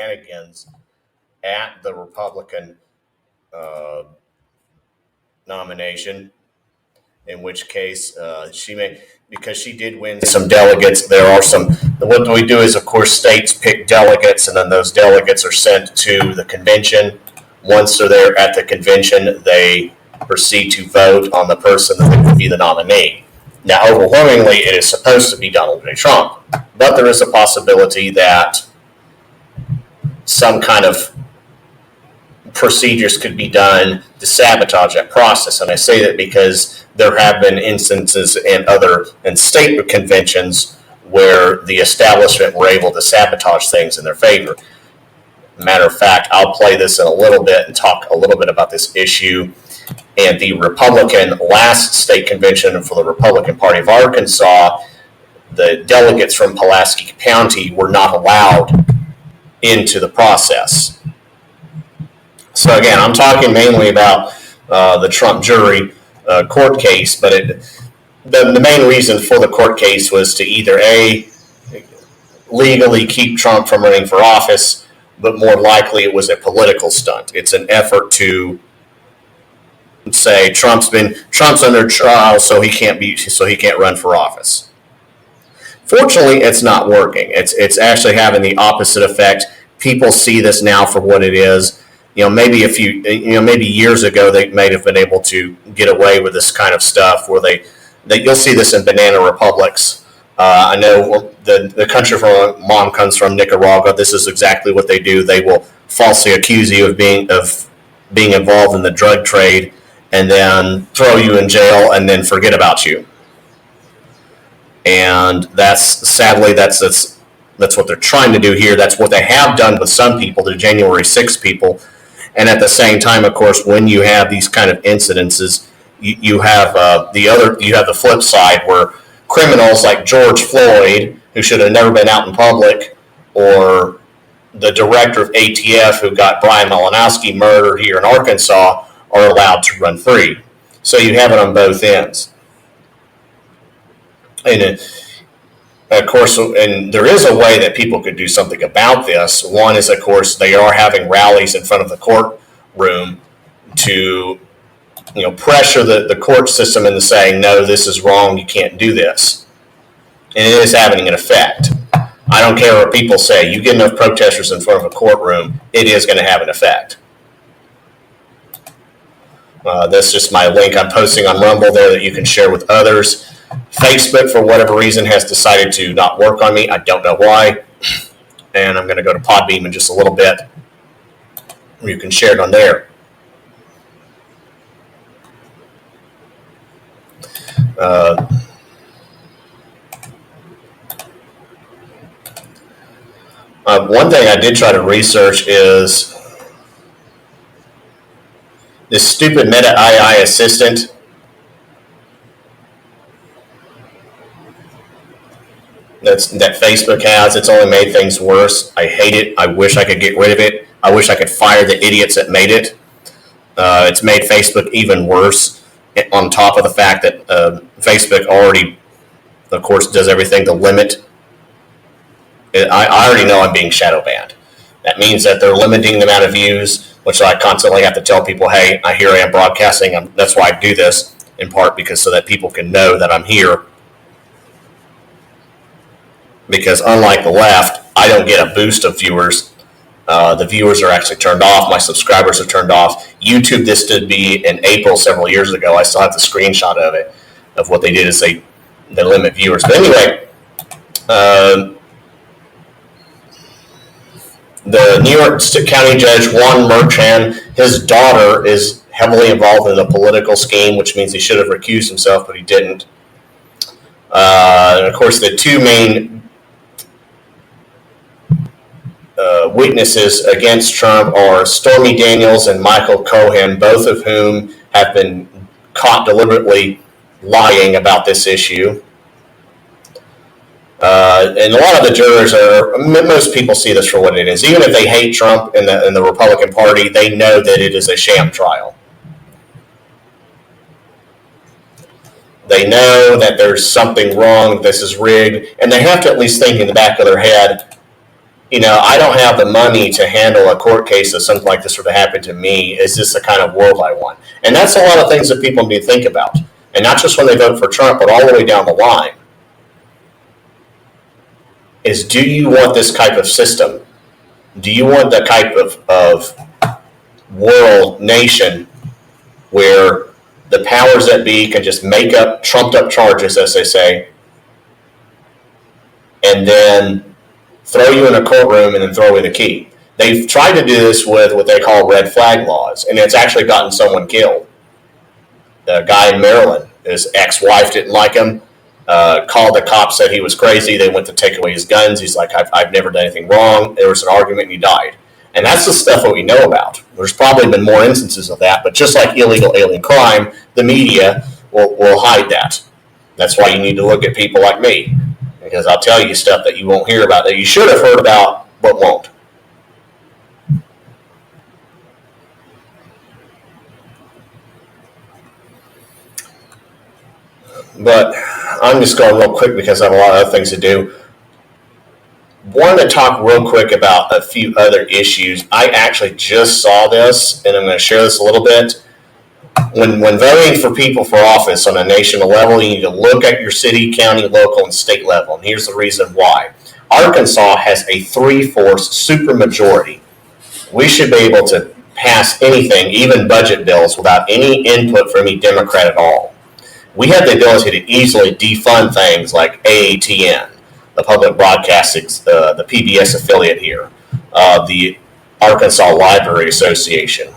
shenanigans at the Republican nomination, in which case because she did win some delegates, there are some, what we do is, of course, states pick delegates, and then those delegates are sent to the convention. Once they're there at the convention, they proceed to vote on the person that would be the nominee. Now, overwhelmingly, it is supposed to be Donald J. Trump, but there is a possibility that some kind of procedures could be done to sabotage that process. And I say that because there have been instances in state conventions where the establishment were able to sabotage things in their favor. Matter of fact, I'll play this in a little bit and talk a little bit about this issue. And the Republican last state convention for the Republican Party of Arkansas, the delegates from Pulaski County were not allowed into the process. So again, I'm talking mainly about the Trump jury court case, but the main reason for the court case was to either legally keep Trump from running for office, but more likely it was a political stunt. It's an effort to say Trump's under trial, so he can't run for office. Fortunately, it's not working. It's actually having the opposite effect. People see this now for what it is. Maybe years ago they may have been able to get away with this kind of stuff, where you'll see this in banana republics. I know the country from mom comes from, Nicaragua. This is exactly what they do. They will falsely accuse you of being involved in the drug trade, and then throw you in jail, and then forget about you. And sadly that's what they're trying to do here. That's what they have done with some people, the January 6th people. And at the same time, of course, when you have these kind of incidences, you have the flip side, where criminals like George Floyd, who should have never been out in public, or the director of ATF who got Brian Malinowski murdered here in Arkansas, are allowed to run free. So you have it on both ends. And of course, and there is a way that people could do something about this. One is, of course, they are having rallies in front of the courtroom to, pressure the court system into saying, no, this is wrong, you can't do this. And it is having an effect. I don't care what people say. You get enough protesters in front of a courtroom, it is going to have an effect. That's just my link I'm posting on Rumble there that you can share with others. Facebook, for whatever reason, has decided to not work on me. I don't know why. And I'm going to go to Podbeam in just a little bit. You can share it on there. One thing I did try to research is this stupid Meta AI assistant. That Facebook has. It's only made things worse. I hate it. I wish I could get rid of it. I wish I could fire the idiots that made it. It's made Facebook even worse, on top of the fact that Facebook already, of course, does everything to limit. I already know I'm being shadow banned. That means that they're limiting the amount of views, which I constantly have to tell people, hey, here I am broadcasting. That's why I do this, in part because so that people can know that I'm here. Because unlike the left, I don't get a boost of viewers. The viewers are actually turned off. My subscribers are turned off. YouTube, this did be in April several years ago. I still have the screenshot of it, of what they did is they limit viewers. But anyway, the New York County Judge Juan Merchan, his daughter is heavily involved in the political scheme, which means he should have recused himself, but he didn't. And of course, the two main witnesses against Trump are Stormy Daniels and Michael Cohen, both of whom have been caught deliberately lying about this issue. And a lot of the jurors most people see this for what it is. Even if they hate Trump and the Republican Party, they know that it is a sham trial. They know that there's something wrong, this is rigged, and they have to at least think in the back of their head, I don't have the money to handle a court case if something like this were to happen to me. Is this the kind of world I want? And that's a lot of things that people need to think about. And not just when they vote for Trump, but all the way down the line. Is, do you want this type of system? Do you want the type of world, nation, where the powers that be can just make up trumped up charges, as they say, and then throw you in a courtroom and then throw away the key? They've tried to do this with what they call red flag laws, and it's actually gotten someone killed. The guy in Maryland, his ex-wife didn't like him, called the cops, said he was crazy. They went to take away his guns. He's like, I've never done anything wrong. There was an argument and he died. And that's the stuff that we know about. There's probably been more instances of that, but just like illegal alien crime, the media will hide that. That's why you need to look at people like me, because I'll tell you stuff that you won't hear about, that you should have heard about, but won't. But I'm just going real quick because I have a lot of other things to do. Wanted to talk real quick about a few other issues. I actually just saw this, and I'm going to share this a little bit. When voting for people for office on a national level, you need to look at your city, county, local, and state level. And here's the reason why. Arkansas has a 3/4 supermajority. We should be able to pass anything, even budget bills, without any input from any Democrat at all. We have the ability to easily defund things like AATN, the public broadcasting, the PBS affiliate here, the Arkansas Library Association,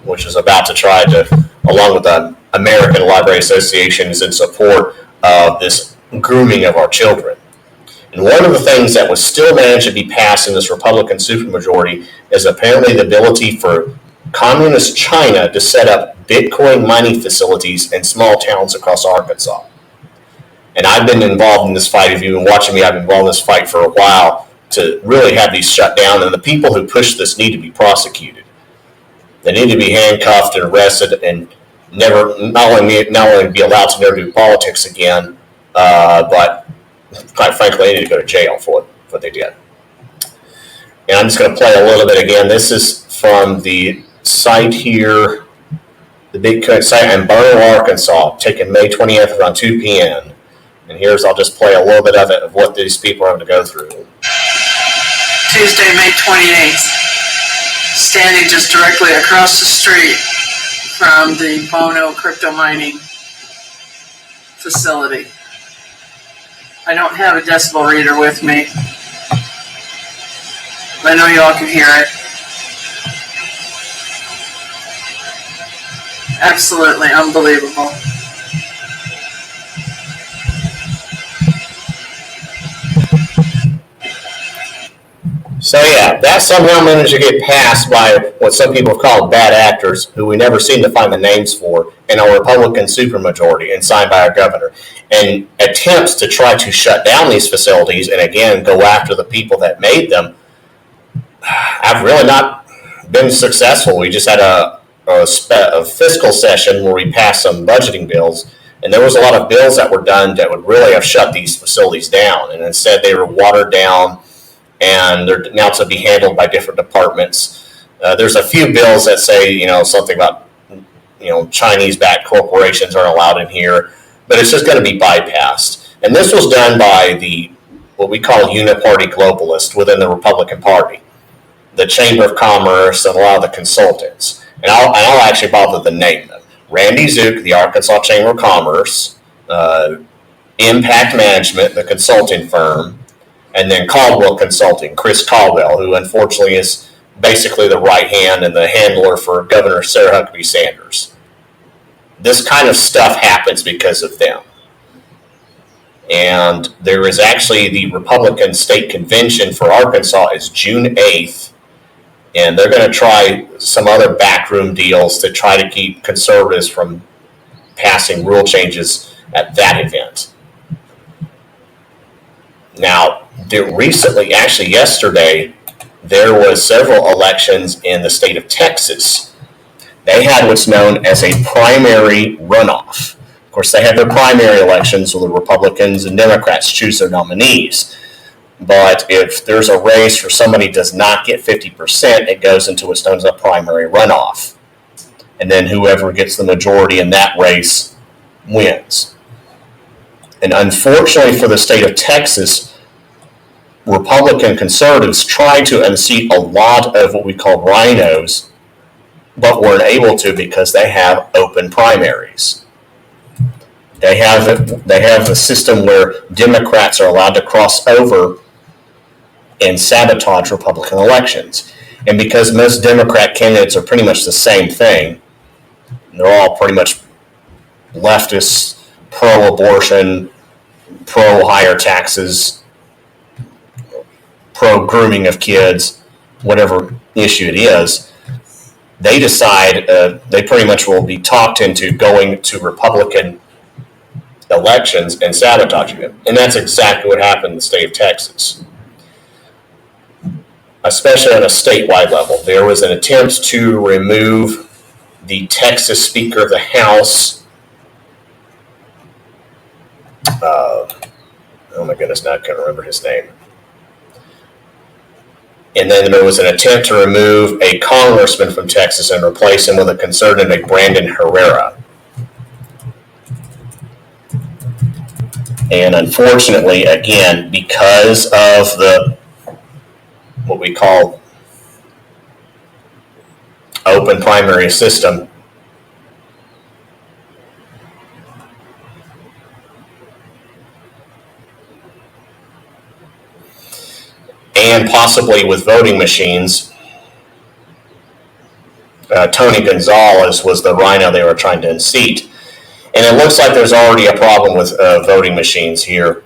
which is about to try to, along with the American Library Association, is in support of this grooming of our children. And one of the things that was still managed to be passed in this Republican supermajority is apparently the ability for communist China to set up Bitcoin mining facilities in small towns across Arkansas. And I've been involved in this fight. If you've been watching me, I've been involved in this fight for a while to really have these shut down. And the people who push this need to be prosecuted. They need to be handcuffed and arrested and not only be allowed to never do politics again, but quite frankly, they need to go to jail for what they did. And I'm just going to play a little bit again. This is from the site here, the big site in Burno, Arkansas, taken May 20th around 2 p.m. And I'll just play a little bit of it of what these people are having to go through. Tuesday, May 28th, standing just directly across the street from the Bono crypto mining facility. I don't have a decibel reader with me. I know you all can hear it. Absolutely unbelievable. So yeah, that somehow managed to get passed by what some people have called bad actors, who we never seem to find the names for, in a Republican supermajority, and signed by our governor. And attempts to try to shut down these facilities and again go after the people that made them have really not been successful. We just had a fiscal session where we passed some budgeting bills, and there was a lot of bills that were done that would really have shut these facilities down, and instead they were watered down, and they're now to be handled by different departments. There's a few bills that say, something about, Chinese-backed corporations aren't allowed in here, but it's just going to be bypassed. And this was done by what we call uniparty globalists within the Republican Party, the Chamber of Commerce, and a lot of the consultants. And I'll actually bother to name them. Randy Zook, the Arkansas Chamber of Commerce, Impact Management, the consulting firm, and then Caldwell Consulting, Chris Caldwell, who unfortunately is basically the right hand and the handler for Governor Sarah Huckabee Sanders. This kind of stuff happens because of them. And there is actually the Republican State Convention for Arkansas is June 8th, and they're going to try some other backroom deals to try to keep conservatives from passing rule changes at that event. Now, recently, actually yesterday, there was several elections in the state of Texas. They had what's known as a primary runoff. Of course, they had their primary elections where the Republicans and Democrats choose their nominees. But if there's a race where somebody does not get 50%, it goes into what's known as a primary runoff. And then whoever gets the majority in that race wins. And unfortunately for the state of Texas, Republican conservatives tried to unseat a lot of what we call rhinos, but weren't able to because they have open primaries. They have a system where Democrats are allowed to cross over and sabotage Republican elections. And because most Democrat candidates are pretty much the same thing, they're all pretty much leftists, pro-abortion, pro-higher taxes, pro-grooming of kids, whatever issue it is, they decide they pretty much will be talked into going to Republican elections and sabotaging them. And that's exactly what happened in the state of Texas. Especially on a statewide level. There was an attempt to remove the Texas Speaker of the House. Oh my goodness, now I can't remember his name. And then there was an attempt to remove a congressman from Texas and replace him with a conservative named Brandon Herrera. And unfortunately, again, because of the what we call open primary system, and possibly with voting machines, Tony Gonzalez was the rhino they were trying to unseat. And it looks like there's already a problem with voting machines here.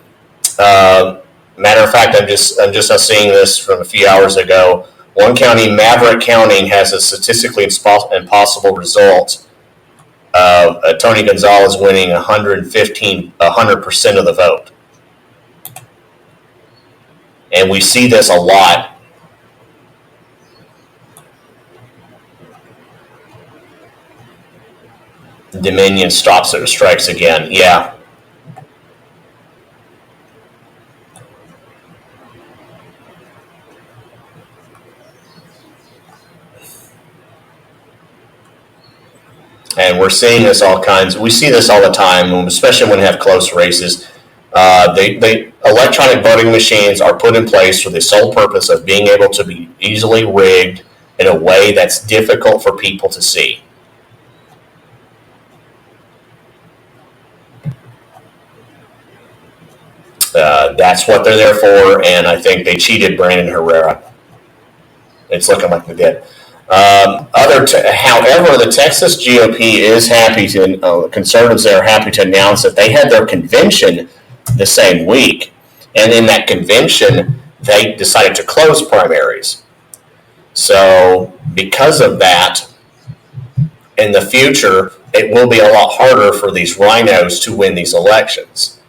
Matter of fact, I'm just seeing this from a few hours ago. One county, Maverick County, has a statistically impossible result of Tony Gonzalez winning 100% of the vote. And we see this a lot. Dominion stops it or strikes again. Yeah. And we're seeing this we see this all the time, especially when we have close races. Electronic voting machines are put in place for the sole purpose of being able to be easily rigged in a way that's difficult for people to see. That's what they're there for, and I think they cheated Brandon Herrera. It's looking like they did. However, the Texas GOP is happy to, conservatives are happy to announce that they had their convention the same week. And in that convention, they decided to close primaries. So because of that, in the future, it will be a lot harder for these rhinos to win these elections.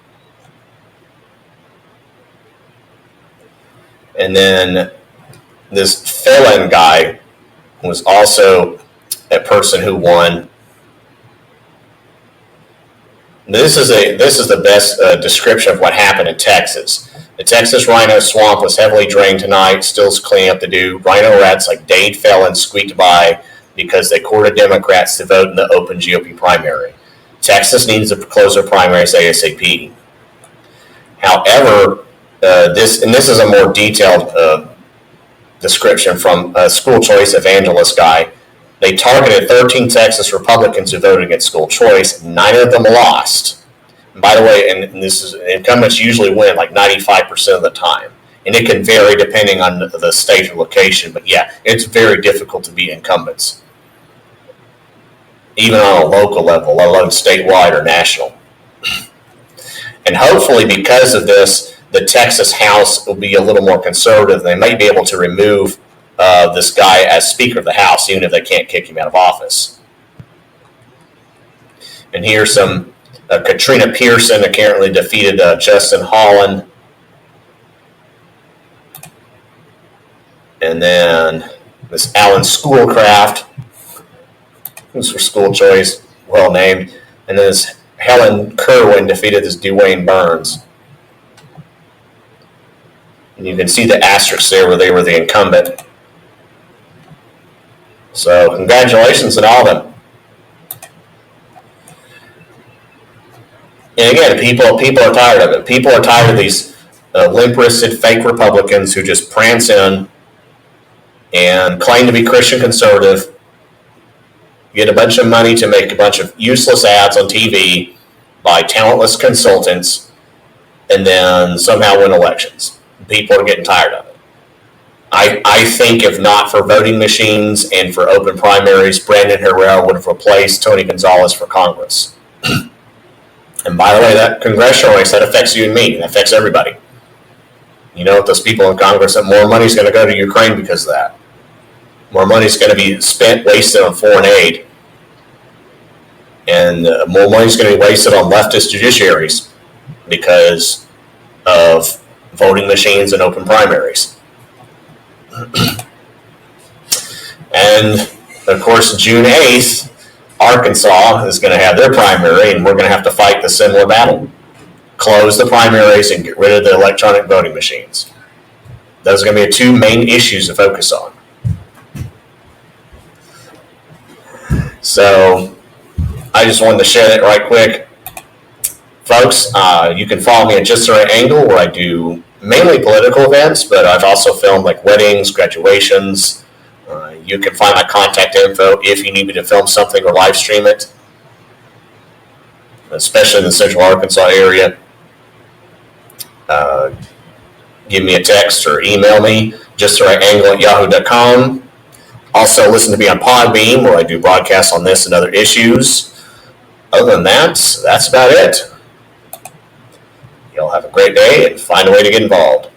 And then this felon guy was also a person who won. This is the best description of what happened in Texas. The Texas rhino swamp was heavily drained tonight, still cleaning up to do. Rhino rats like Dade felons squeaked by because they courted Democrats to vote in the open GOP primary. Texas needs to close their primaries ASAP. However, this is a more detailed description from a school choice evangelist guy. They targeted 13 Texas Republicans who voted against school choice. 9 of them lost. And by the way, and this is incumbents usually win like 95% of the time, and it can vary depending on the state or location. But yeah, it's very difficult to beat incumbents, even on a local level, let alone statewide or national. And hopefully, because of this, the Texas House will be a little more conservative. They may be able to remove this guy as Speaker of the House, even if they can't kick him out of office. And here's some Katrina Pearson apparently defeated Justin Holland. And then this Alan Schoolcraft, who's for school choice, well named. And then this Helen Kerwin defeated this Dwayne Burns. And you can see the asterisk there where they were the incumbent. So congratulations to all of them. And again, people are tired of it. People are tired of these limp-wristed fake Republicans who just prance in and claim to be Christian conservative, get a bunch of money to make a bunch of useless ads on TV by talentless consultants, and then somehow win elections. People are getting tired of it. I think if not for voting machines and for open primaries, Brandon Herrera would have replaced Tony Gonzalez for Congress. And by the way, that congressional race, that affects you and me. That affects everybody. You know, those people in Congress, that more money is going to go to Ukraine because of that. More money is going to be spent, wasted on foreign aid. And more money is going to be wasted on leftist judiciaries because of voting machines and open primaries. And, of course, June 8th, Arkansas is going to have their primary, and we're going to have to fight the similar battle. Close the primaries and get rid of the electronic voting machines. Those are going to be the two main issues to focus on. So I just wanted to share that right quick. Folks, you can follow me at Just the Right Angle, where I do mainly political events, but I've also filmed like weddings, graduations. You can find my contact info if you need me to film something or live stream it, especially in the Central Arkansas area. Give me a text or email me, justtherighteangle@yahoo.com. Also, listen to me on Podbean, where I do broadcasts on this and other issues. Other than that, that's about it. Y'all have a great day and find a way to get involved.